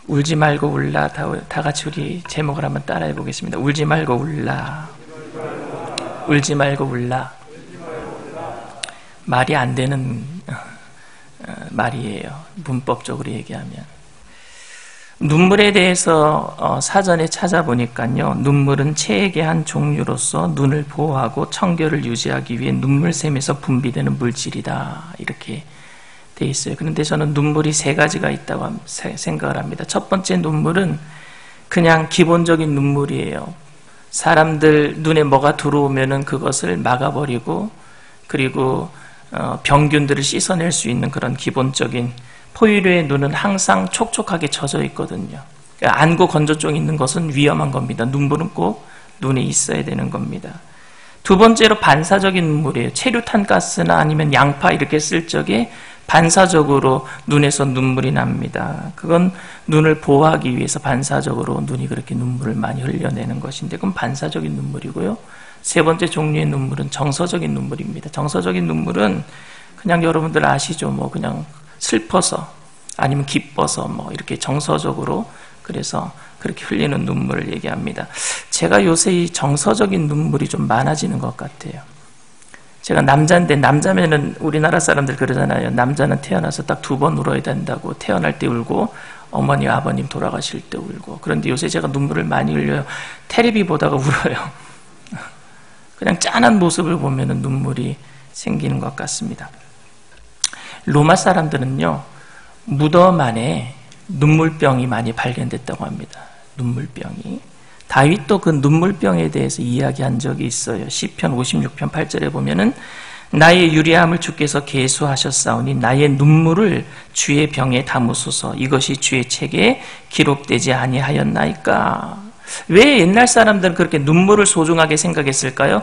울지 말고 울라. 다 같이 우리 제목을 한번 따라해 보겠습니다. 울지 말고 울라. 울지 말고 울라. 말이 안 되는 말이에요. 문법적으로 얘기하면. 눈물에 대해서 사전에 찾아보니까요, 눈물은 체액의 한 종류로서 눈을 보호하고 청결을 유지하기 위해 눈물샘에서 분비되는 물질이다, 이렇게 돼 있어요. 그런데 저는 눈물이 세 가지가 있다고 생각을 합니다. 첫 번째 눈물은 그냥 기본적인 눈물이에요. 사람들 눈에 뭐가 들어오면은 그것을 막아버리고, 그리고 병균들을 씻어낼 수 있는 그런 기본적인, 포유류의 눈은 항상 촉촉하게 젖어 있거든요. 안구 건조증 있는 것은 위험한 겁니다. 눈물은 꼭 눈에 있어야 되는 겁니다. 두 번째로 반사적인 눈물이에요. 체류탄 가스나 아니면 양파 이렇게 쓸 적에 반사적으로 눈에서 눈물이 납니다. 그건 눈을 보호하기 위해서 반사적으로 눈이 그렇게 눈물을 많이 흘려내는 것인데, 그건 반사적인 눈물이고요. 세 번째 종류의 눈물은 정서적인 눈물입니다. 정서적인 눈물은 그냥 여러분들 아시죠? 뭐 그냥 슬퍼서 아니면 기뻐서 뭐 이렇게 정서적으로, 그래서 그렇게 흘리는 눈물을 얘기합니다. 제가 요새 이 정서적인 눈물이 좀 많아지는 것 같아요. 제가 남자인데, 남자면은 우리나라 사람들 그러잖아요. 남자는 태어나서 딱 2번 울어야 된다고. 태어날 때 울고, 어머니, 아버님 돌아가실 때 울고. 그런데 요새 제가 눈물을 많이 흘려요. 테레비 보다가 울어요. 그냥 짠한 모습을 보면은 눈물이 생기는 것 같습니다. 로마 사람들은요, 무덤 안에 눈물병이 많이 발견됐다고 합니다. 눈물병이. 다윗도 그 눈물병에 대해서 이야기한 적이 있어요. 시편 56편 8절에 보면은 나의 유리함을 주께서 계수하셨사오니 나의 눈물을 주의 병에 담으소서. 이것이 주의 책에 기록되지 아니하였나이까. 왜 옛날 사람들은 그렇게 눈물을 소중하게 생각했을까요?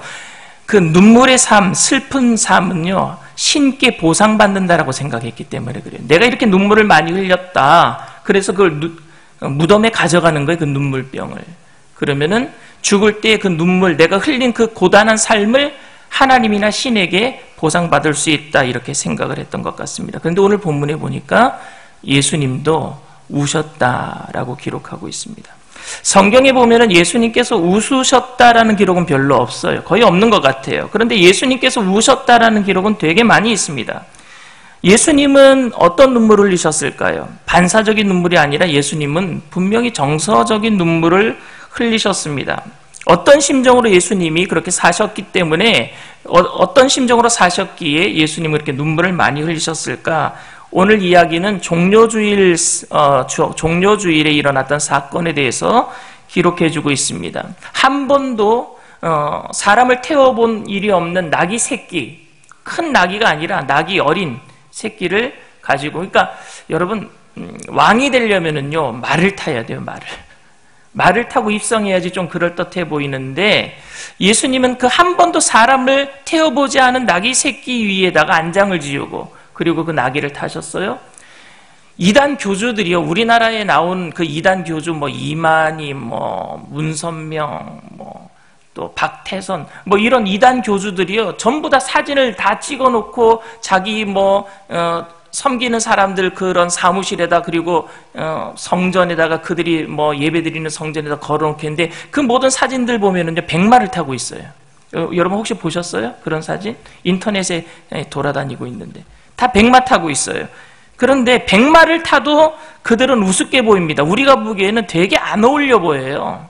그 눈물의 삶, 슬픈 삶은요, 신께 보상받는다라고 생각했기 때문에 그래요. 내가 이렇게 눈물을 많이 흘렸다. 그래서 그걸 무덤에 가져가는 거예요, 그 눈물병을. 그러면은 죽을 때 그 눈물, 내가 흘린 그 고단한 삶을 하나님이나 신에게 보상받을 수 있다, 이렇게 생각을 했던 것 같습니다. 그런데 오늘 본문에 보니까 예수님도 우셨다라고 기록하고 있습니다. 성경에 보면은 예수님께서 웃으셨다라는 기록은 별로 없어요. 거의 없는 것 같아요. 그런데 예수님께서 우셨다라는 기록은 되게 많이 있습니다. 예수님은 어떤 눈물을 흘리셨을까요? 반사적인 눈물이 아니라 예수님은 분명히 정서적인 눈물을 흘리셨습니다. 어떤 심정으로 예수님이 그렇게 사셨기 때문에, 어떤 심정으로 사셨기에 예수님은 그렇게 눈물을 많이 흘리셨을까? 오늘 이야기는 종료주일에 일어났던 사건에 대해서 기록해주고 있습니다. 한 번도 사람을 태워본 일이 없는 나귀 새끼, 큰 나귀가 아니라 나귀 어린 새끼를 가지고, 그러니까 여러분, 왕이 되려면은요, 말을 타야 돼요. 말을 타고 입성해야지 좀 그럴듯해 보이는데, 예수님은 그 한 번도 사람을 태워보지 않은 나귀 새끼 위에다가 안장을 지우고, 그리고 그 나귀를 타셨어요. 이단 교주들이요, 우리나라에 나온 그 이단 교주, 뭐 이만희, 뭐 문선명, 뭐 또 박태선, 뭐 이런 이단 교주들이요, 전부 다 사진을 다 찍어놓고 자기 섬기는 사람들 그런 사무실에다, 그리고 성전에다가 그들이 뭐 예배드리는 성전에다 걸어놓겠는데, 그 모든 사진들 보면은요, 백마를 타고 있어요. 여러분 혹시 보셨어요? 그런 사진? 인터넷에 돌아다니고 있는데 다 백마 타고 있어요. 그런데 백마를 타도 그들은 우습게 보입니다. 우리가 보기에는 되게 안 어울려 보여요.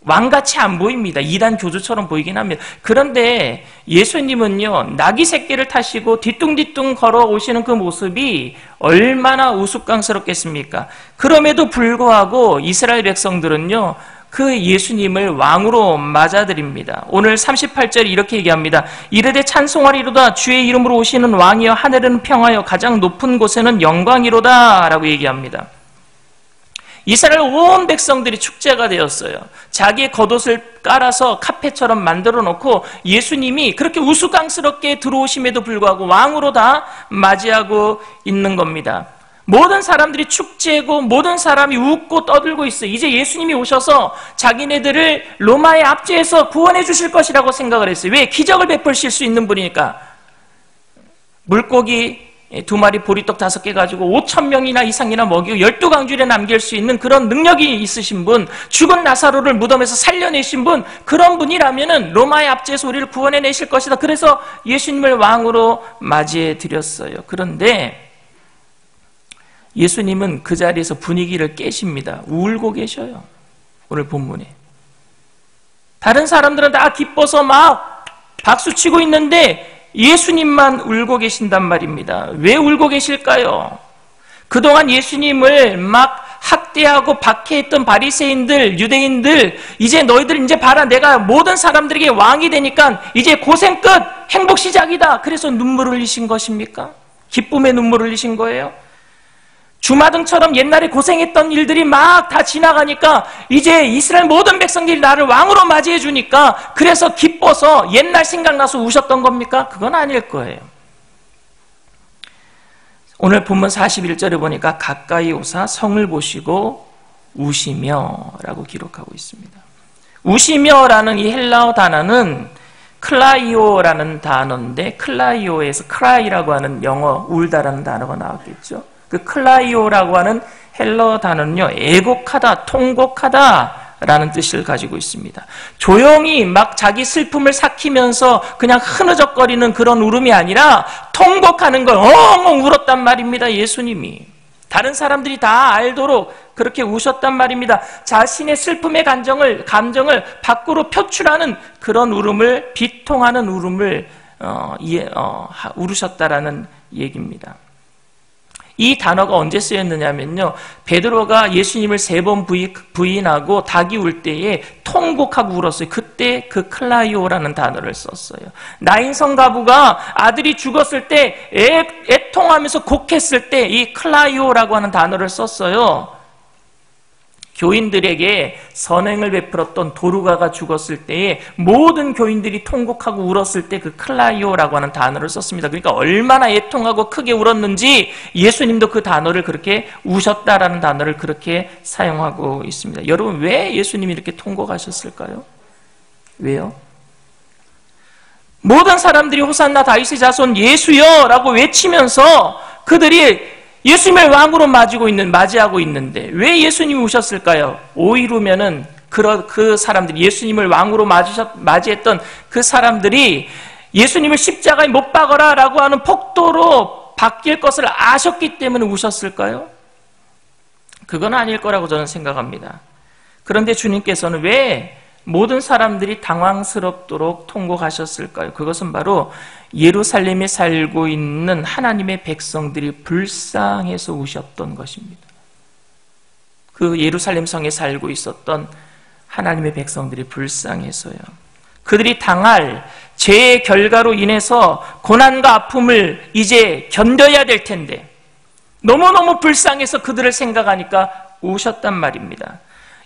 왕같이 안 보입니다. 이단 교주처럼 보이긴 합니다. 그런데 예수님은요, 나귀 새끼를 타시고 뒤뚱뒤뚱 걸어오시는 그 모습이 얼마나 우스꽝스럽겠습니까? 그럼에도 불구하고 이스라엘 백성들은요, 그 예수님을 왕으로 맞아들입니다. 오늘 38절에 이렇게 얘기합니다. 이르되 찬송하리로다. 주의 이름으로 오시는 왕이여, 하늘은 평화여, 가장 높은 곳에는 영광이로다 라고 얘기합니다. 이스라엘 온 백성들이 축제가 되었어요. 자기의 겉옷을 깔아서 카페처럼 만들어 놓고 예수님이 그렇게 우스꽝스럽게 들어오심에도 불구하고 왕으로 다 맞이하고 있는 겁니다. 모든 사람들이 축제고 모든 사람이 웃고 떠들고 있어요. 이제 예수님이 오셔서 자기네들을 로마의 압제에서 구원해 주실 것이라고 생각을 했어요. 왜? 기적을 베푸실 수 있는 분이니까. 물고기 2마리 보리떡 5개 가지고 5,000명이나 이상이나 먹이고 12강줄에 남길 수 있는 그런 능력이 있으신 분, 죽은 나사로를 무덤에서 살려내신 분, 그런 분이라면은 로마의 압제에서 우리를 구원해내실 것이다. 그래서 예수님을 왕으로 맞이해 드렸어요. 그런데 예수님은 그 자리에서 분위기를 깨십니다. 울고 계셔요. 오늘 본문에. 다른 사람들은 다 기뻐서 막 박수치고 있는데 예수님만 울고 계신단 말입니다. 왜 울고 계실까요? 그동안 예수님을 막 학대하고 박해했던 바리새인들, 유대인들, 이제 너희들 이제 봐라, 내가 모든 사람들에게 왕이 되니까 이제 고생 끝, 행복 시작이다. 그래서 눈물을 흘리신 것입니까? 기쁨의 눈물을 흘리신 거예요? 주마등처럼 옛날에 고생했던 일들이 막 다 지나가니까 이제 이스라엘 모든 백성들이 나를 왕으로 맞이해 주니까 그래서 기뻐서 옛날 생각나서 우셨던 겁니까? 그건 아닐 거예요. 오늘 본문 41절에 보니까 가까이 오사 성을 보시고 우시며 라고 기록하고 있습니다. 우시며라는 이 헬라어 단어는 클라이오라는 단어인데, 클라이오에서 크라이라고 하는 영어 울다라는 단어가 나왔겠죠. 그 클라이오라고 하는 헬라어 단어는요, 애곡하다, 통곡하다라는 뜻을 가지고 있습니다. 조용히 막 자기 슬픔을 삭히면서 그냥 흐느적거리는 그런 울음이 아니라 통곡하는 걸 엉엉 울었단 말입니다. 예수님이. 다른 사람들이 다 알도록 그렇게 우셨단 말입니다. 자신의 슬픔의 감정을 밖으로 표출하는 그런 울음을, 비통하는 울음을 울으셨다라는 얘기입니다. 이 단어가 언제 쓰였느냐면요, 베드로가 예수님을 3번 부인하고 닭이 울 때에 통곡하고 울었어요. 그때 그 클라이오라는 단어를 썼어요. 나인성 가부가 아들이 죽었을 때 애통하면서 곡했을 때 이 클라이오라고 하는 단어를 썼어요. 교인들에게 선행을 베풀었던 도루가가 죽었을 때에 모든 교인들이 통곡하고 울었을 때 그 클라이오라고 하는 단어를 썼습니다. 그러니까 얼마나 애통하고 크게 울었는지 예수님도 그 단어를 그렇게 우셨다라는 단어를 그렇게 사용하고 있습니다. 여러분, 왜 예수님이 이렇게 통곡하셨을까요? 왜요? 모든 사람들이 호산나 다윗의 자손 예수여 라고 외치면서 그들이 예수님을 왕으로 맞이하고 있는데 왜 예수님이 우셨을까요? 오이루면은 그 사람들이, 예수님을 왕으로 맞이했던 그 사람들이 예수님을 십자가에 못 박아라 라고 하는 폭도로 바뀔 것을 아셨기 때문에 우셨을까요? 그건 아닐 거라고 저는 생각합니다. 그런데 주님께서는 왜 모든 사람들이 당황스럽도록 통곡하셨을까요? 그것은 바로 예루살렘에 살고 있는 하나님의 백성들이 불쌍해서 우셨던 것입니다. 그 예루살렘 성에 살고 있었던 하나님의 백성들이 불쌍해서요. 그들이 당할 죄의 결과로 인해서 고난과 아픔을 이제 견뎌야 될 텐데 너무너무 불쌍해서 그들을 생각하니까 우셨단 말입니다.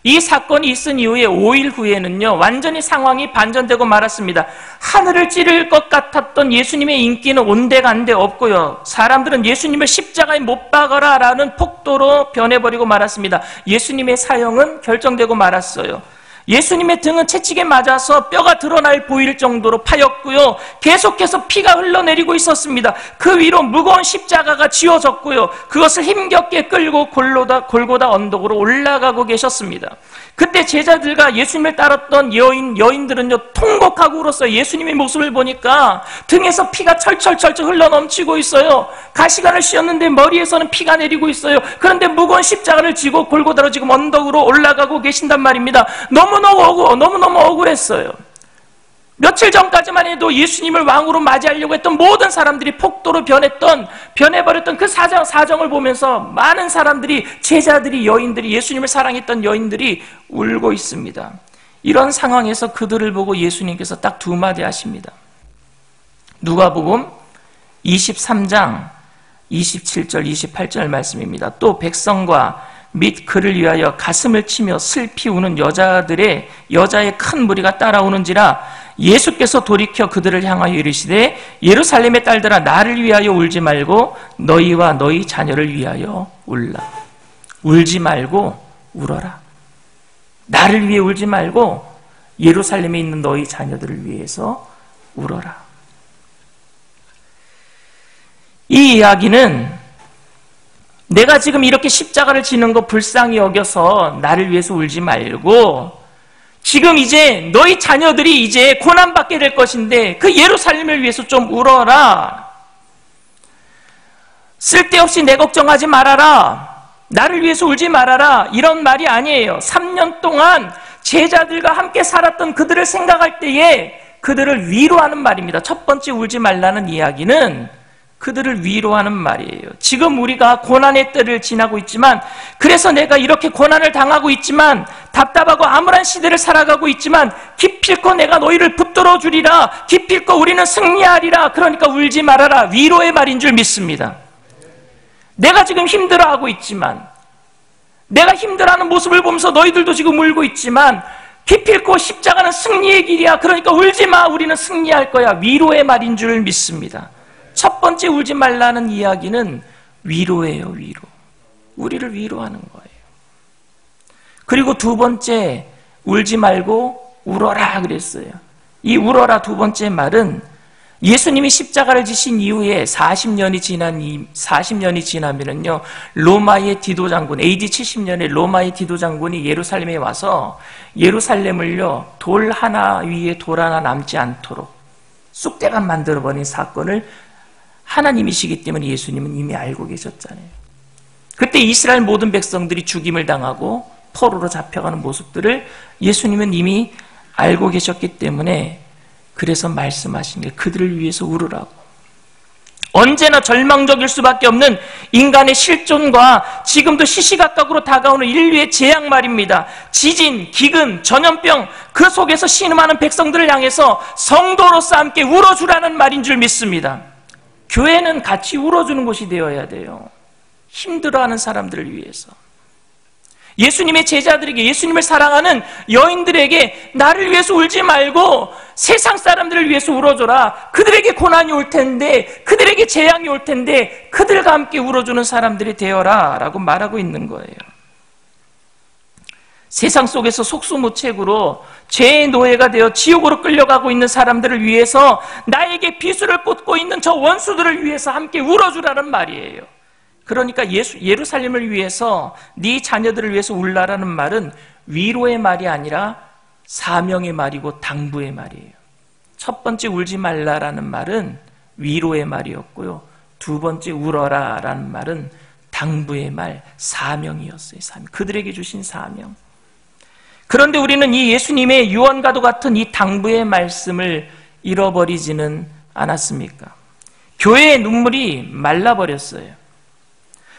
이 사건이 있은 이후에 5일 후에는요, 완전히 상황이 반전되고 말았습니다. 하늘을 찌를 것 같았던 예수님의 인기는 온데간데 없고요, 사람들은 예수님을 십자가에 못 박아라 라는 폭도로 변해버리고 말았습니다. 예수님의 사형은 결정되고 말았어요. 예수님의 등은 채찍에 맞아서 뼈가 드러날 보일 정도로 파였고요, 계속해서 피가 흘러내리고 있었습니다. 그 위로 무거운 십자가가 지어졌고요, 그것을 힘겹게 끌고 골고다 언덕으로 올라가고 계셨습니다. 그때 제자들과 예수님을 따랐던 여인들은요, 통곡하고 울었어요. 예수님의 모습을 보니까 등에서 피가 철철철철 흘러넘치고 있어요. 가시관을 씌웠는데 머리에서는 피가 내리고 있어요. 그런데 무거운 십자가를 지고 골고다로 지금 언덕으로 올라가고 계신단 말입니다. 너무너무 억울했어요. 며칠 전까지만 해도 예수님을 왕으로 맞이하려고 했던 모든 사람들이 폭도로 변해버렸던 그 사정을 보면서 많은 사람들이, 제자들이, 여인들이, 예수님을 사랑했던 여인들이 울고 있습니다. 이런 상황에서 그들을 보고 예수님께서 딱 2마디 하십니다. 누가복음 23장 27절 28절 말씀입니다. 또 백성과 및 그를 위하여 가슴을 치며 슬피 우는 여자의 큰 무리가 따라오는지라 예수께서 돌이켜 그들을 향하여 이르시되 예루살렘의 딸들아, 나를 위하여 울지 말고 너희와 너희 자녀를 위하여 울라. 울지 말고 울어라. 나를 위해 울지 말고 예루살렘에 있는 너희 자녀들을 위해서 울어라. 이 이야기는 내가 지금 이렇게 십자가를 지는 거 불쌍히 여겨서 나를 위해서 울지 말고 지금 이제 너희 자녀들이 이제 고난받게 될 것인데 그 예루살렘을 위해서 좀 울어라. 쓸데없이 내 걱정하지 말아라. 나를 위해서 울지 말아라. 이런 말이 아니에요. 3년 동안 제자들과 함께 살았던 그들을 생각할 때에 그들을 위로하는 말입니다. 첫 번째 울지 말라는 이야기는 그들을 위로하는 말이에요. 지금 우리가 고난의 때를 지나고 있지만, 그래서 내가 이렇게 고난을 당하고 있지만, 답답하고 암울한 시대를 살아가고 있지만 기필코 내가 너희를 붙들어 주리라. 기필코 우리는 승리하리라. 그러니까 울지 말아라. 위로의 말인 줄 믿습니다. 내가 지금 힘들어하고 있지만, 내가 힘들어하는 모습을 보면서 너희들도 지금 울고 있지만 기필코 십자가는 승리의 길이야. 그러니까 울지 마. 우리는 승리할 거야. 위로의 말인 줄 믿습니다. 첫 번째 울지 말라는 이야기는 위로예요. 위로. 우리를 위로하는 거예요. 그리고 두 번째 울지 말고 울어라 그랬어요. 이 울어라 두 번째 말은 예수님이 십자가를 지신 이후에 40년이 지나면은요, 로마의 디도 장군, AD 70년에 로마의 디도 장군이 예루살렘에 와서 예루살렘을요, 돌 하나 위에 돌 하나 남지 않도록 쑥대밭 만들어버린 사건을 하나님이시기 때문에 예수님은 이미 알고 계셨잖아요. 그때 이스라엘 모든 백성들이 죽임을 당하고 포로로 잡혀가는 모습들을 예수님은 이미 알고 계셨기 때문에 그래서 말씀하신 게 그들을 위해서 울으라고. 언제나 절망적일 수밖에 없는 인간의 실존과 지금도 시시각각으로 다가오는 인류의 재앙 말입니다. 지진, 기근, 전염병, 그 속에서 신음하는 백성들을 향해서 성도로서 함께 울어주라는 말인 줄 믿습니다. 교회는 같이 울어주는 곳이 되어야 돼요. 힘들어하는 사람들을 위해서. 예수님의 제자들에게, 예수님을 사랑하는 여인들에게 나를 위해서 울지 말고 세상 사람들을 위해서 울어줘라. 그들에게 고난이 올 텐데, 그들에게 재앙이 올 텐데 그들과 함께 울어주는 사람들이 되어라 라고 말하고 있는 거예요. 세상 속에서 속수무책으로 죄의 노예가 되어 지옥으로 끌려가고 있는 사람들을 위해서, 나에게 비수를 꽂고 있는 저 원수들을 위해서 함께 울어주라는 말이에요. 그러니까 예루살렘을 위해서, 네 자녀들을 위해서 울라라는 말은 위로의 말이 아니라 사명의 말이고 당부의 말이에요. 첫 번째 울지 말라라는 말은 위로의 말이었고요, 두 번째 울어라라는 말은 당부의 말, 사명이었어요. 사명. 그들에게 주신 사명. 그런데 우리는 이 예수님의 유언과도 같은 이 당부의 말씀을 잃어버리지는 않았습니까? 교회의 눈물이 말라버렸어요.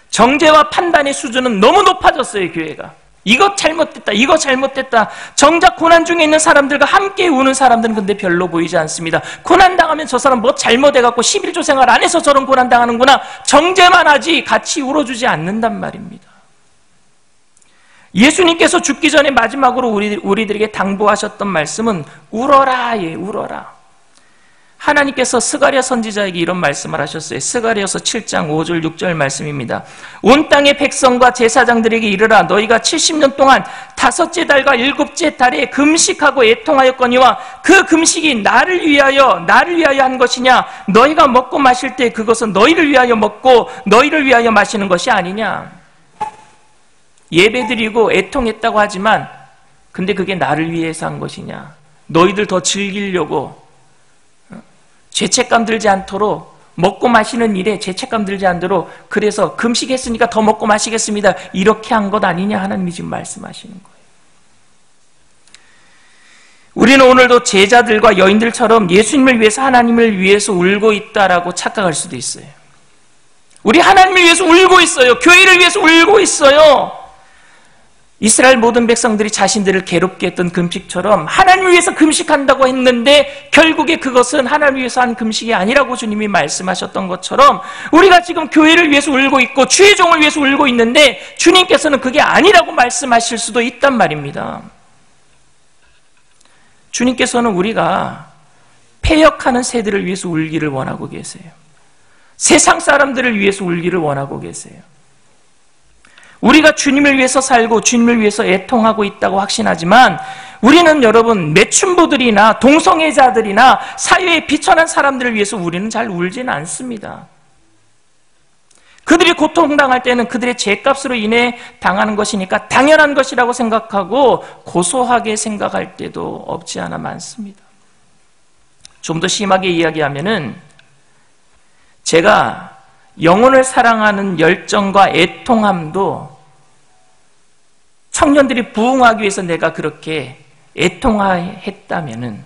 정죄와 판단의 수준은 너무 높아졌어요. 교회가 이것 잘못됐다, 이거 잘못됐다. 정작 고난 중에 있는 사람들과 함께 우는 사람들은 근데 별로 보이지 않습니다. 고난당하면 저 사람 뭐 잘못해갖고 11조 생활 안 해서 저런 고난당하는구나, 정죄만 하지 같이 울어주지 않는단 말입니다. 예수님께서 죽기 전에 마지막으로 우리들에게 당부하셨던 말씀은 울어라, 예, 울어라. 하나님께서 스가랴 선지자에게 이런 말씀을 하셨어요. 스가랴서 7장 5절 6절 말씀입니다. 온 땅의 백성과 제사장들에게 이르라. 너희가 70년 동안 다섯째 달과 일곱째 달에 금식하고 애통하였거니와 그 금식이 나를 위하여 한 것이냐? 너희가 먹고 마실 때 그것은 너희를 위하여 먹고 너희를 위하여 마시는 것이 아니냐? 예배드리고 애통했다고 하지만 근데 그게 나를 위해서 한 것이냐? 너희들 더 즐기려고, 죄책감 들지 않도록, 먹고 마시는 일에 죄책감 들지 않도록, 그래서 금식했으니까 더 먹고 마시겠습니다, 이렇게 한 것 아니냐? 하나님이 지금 말씀하시는 거예요. 우리는 오늘도 제자들과 여인들처럼 예수님을 위해서, 하나님을 위해서 울고 있다라고 착각할 수도 있어요. 우리 하나님을 위해서 울고 있어요. 교회를 위해서 울고 있어요. 이스라엘 모든 백성들이 자신들을 괴롭게 했던 금식처럼 하나님을 위해서 금식한다고 했는데 결국에 그것은 하나님을 위해서 한 금식이 아니라고 주님이 말씀하셨던 것처럼 우리가 지금 교회를 위해서 울고 있고 주의 종을 위해서 울고 있는데 주님께서는 그게 아니라고 말씀하실 수도 있단 말입니다. 주님께서는 우리가 패역하는 세대를 위해서 울기를 원하고 계세요. 세상 사람들을 위해서 울기를 원하고 계세요. 우리가 주님을 위해서 살고 주님을 위해서 애통하고 있다고 확신하지만 우리는 여러분 매춘부들이나 동성애자들이나 사회에 비천한 사람들을 위해서 우리는 잘 울지는 않습니다. 그들이 고통당할 때는 그들의 죄값으로 인해 당하는 것이니까 당연한 것이라고 생각하고 고소하게 생각할 때도 없지 않아 많습니다. 좀 더 심하게 이야기하면은 제가 영혼을 사랑하는 열정과 애통함도 청년들이 부흥하기 위해서 내가 그렇게 애통했다면은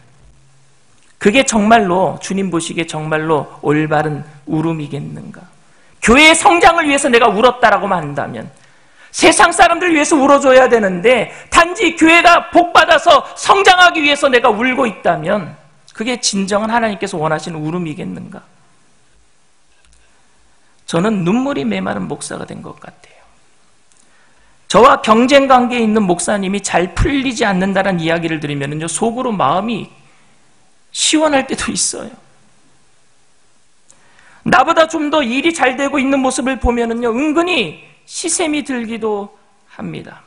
그게 정말로 주님 보시기에 정말로 올바른 울음이겠는가? 교회의 성장을 위해서 내가 울었다라고만 한다면 세상 사람들을 위해서 울어줘야 되는데 단지 교회가 복받아서 성장하기 위해서 내가 울고 있다면 그게 진정한 하나님께서 원하시는 울음이겠는가? 저는 눈물이 메마른 목사가 된 것 같아요. 저와 경쟁 관계에 있는 목사님이 잘 풀리지 않는다는 이야기를 들으면요, 속으로 마음이 시원할 때도 있어요. 나보다 좀 더 일이 잘 되고 있는 모습을 보면은요, 은근히 시샘이 들기도 합니다.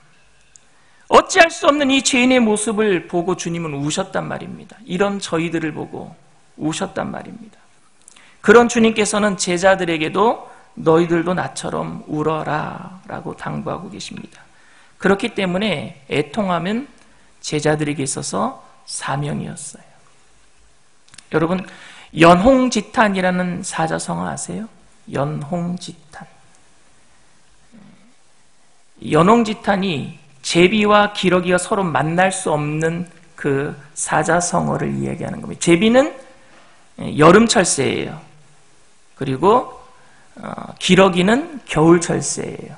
어찌할 수 없는 이 죄인의 모습을 보고 주님은 우셨단 말입니다. 이런 저희들을 보고 우셨단 말입니다. 그런 주님께서는 제자들에게도 너희들도 나처럼 울어라 라고 당부하고 계십니다. 그렇기 때문에 애통함은 제자들에게 있어서 사명이었어요. 여러분, 연홍지탄이라는 사자성어 아세요? 연홍지탄. 연홍지탄이 제비와 기러기가 서로 만날 수 없는 그 사자성어를 이야기하는 겁니다. 제비는 여름철새예요. 그리고 기러기는 겨울철새예요.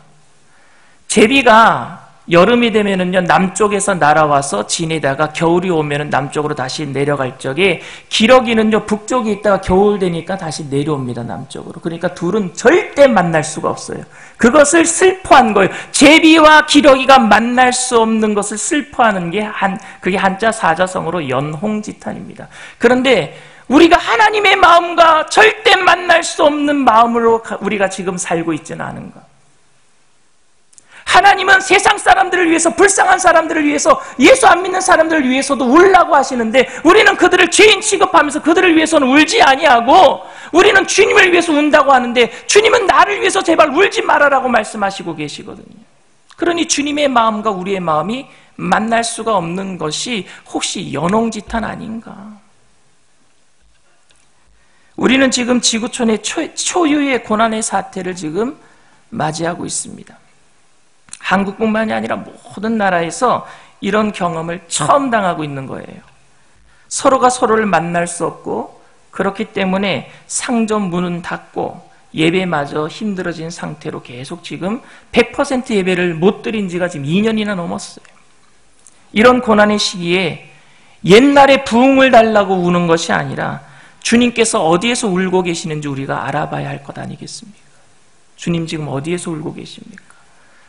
제비가 여름이 되면은요, 남쪽에서 날아와서 지내다가 겨울이 오면은 남쪽으로 다시 내려갈 적에 기러기는요, 북쪽에 있다가 겨울 되니까 다시 내려옵니다, 남쪽으로. 그러니까 둘은 절대 만날 수가 없어요. 그것을 슬퍼한 거예요. 제비와 기러기가 만날 수 없는 것을 슬퍼하는 게 그게 한자 사자성어로 연홍지탄입니다. 그런데 우리가 하나님의 마음과 절대 만날 수 없는 마음으로 우리가 지금 살고 있지는 않은가? 하나님은 세상 사람들을 위해서, 불쌍한 사람들을 위해서, 예수 안 믿는 사람들을 위해서도 울라고 하시는데 우리는 그들을 죄인 취급하면서 그들을 위해서는 울지 아니하고 우리는 주님을 위해서 운다고 하는데 주님은 나를 위해서 제발 울지 말아라고 말씀하시고 계시거든요. 그러니 주님의 마음과 우리의 마음이 만날 수가 없는 것이 혹시 연홍지탄 아닌가? 우리는 지금 지구촌의 초유의 고난의 사태를 지금 맞이하고 있습니다. 한국뿐만이 아니라 모든 나라에서 이런 경험을 처음 당하고 있는 거예요. 서로가 서로를 만날 수 없고 그렇기 때문에 상점 문은 닫고 예배마저 힘들어진 상태로 계속 지금 100% 예배를 못 드린 지가 지금 2년이나 넘었어요. 이런 고난의 시기에 옛날에 부흥을 달라고 우는 것이 아니라 주님께서 어디에서 울고 계시는지 우리가 알아봐야 할 것 아니겠습니까? 주님 지금 어디에서 울고 계십니까?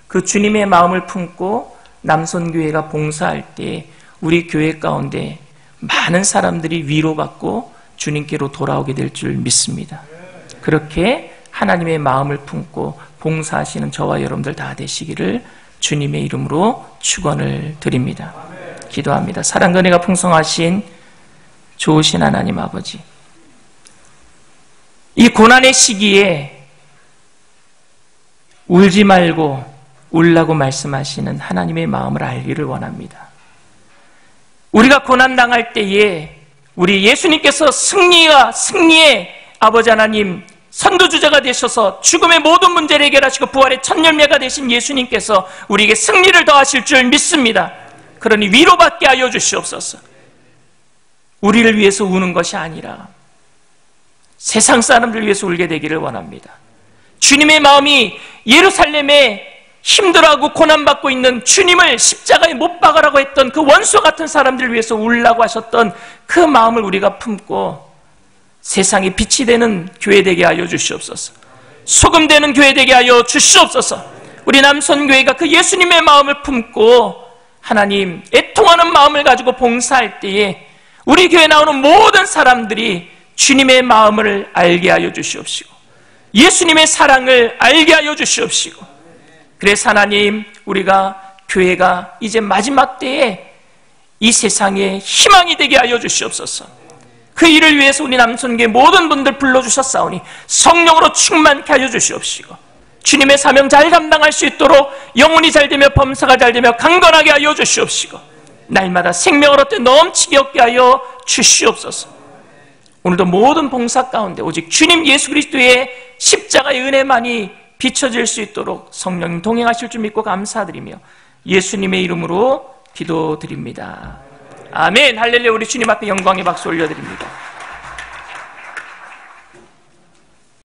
그 주님의 마음을 품고 남선교회가 봉사할 때 우리 교회 가운데 많은 사람들이 위로받고 주님께로 돌아오게 될 줄 믿습니다. 그렇게 하나님의 마음을 품고 봉사하시는 저와 여러분들 다 되시기를 주님의 이름으로 축원을 드립니다. 기도합니다. 사랑과 은혜가 풍성하신 좋으신 하나님 아버지, 이 고난의 시기에 울지 말고 울라고 말씀하시는 하나님의 마음을 알기를 원합니다. 우리가 고난당할 때에 우리 예수님께서 승리의 아버지 하나님 선두주자가 되셔서 죽음의 모든 문제를 해결하시고 부활의 첫 열매가 되신 예수님께서 우리에게 승리를 더하실 줄 믿습니다. 그러니 위로받게 하여 주시옵소서. 우리를 위해서 우는 것이 아니라 세상 사람들 위해서 울게 되기를 원합니다. 주님의 마음이 예루살렘에 힘들어하고 고난받고 있는 주님을 십자가에 못 박으라고 했던 그 원수 같은 사람들을 위해서 울라고 하셨던 그 마음을 우리가 품고 세상에 빛이 되는 교회 되게 하여 주시옵소서. 소금 되는 교회 되게 하여 주시옵소서. 우리 남선교회가 그 예수님의 마음을 품고 하나님 애통하는 마음을 가지고 봉사할 때에 우리 교회에 나오는 모든 사람들이 주님의 마음을 알게 하여 주시옵시고 예수님의 사랑을 알게 하여 주시옵시고, 그래서 하나님 우리가 교회가 이제 마지막 때에 이 세상에 희망이 되게 하여 주시옵소서. 그 일을 위해서 우리 남선교회 모든 분들 불러주셨사오니 성령으로 충만케 하여 주시옵시고 주님의 사명 잘 감당할 수 있도록 영혼이 잘 되며 범사가 잘 되며 강건하게 하여 주시옵시고 날마다 생명을 얻되 넘치게 얻게 하여 주시옵소서. 오늘도 모든 봉사 가운데 오직 주님 예수 그리스도의 십자가의 은혜만이 비춰질 수 있도록 성령님 동행하실 줄 믿고 감사드리며 예수님의 이름으로 기도드립니다. 아멘. 할렐루야. 우리 주님 앞에 영광의 박수 올려드립니다.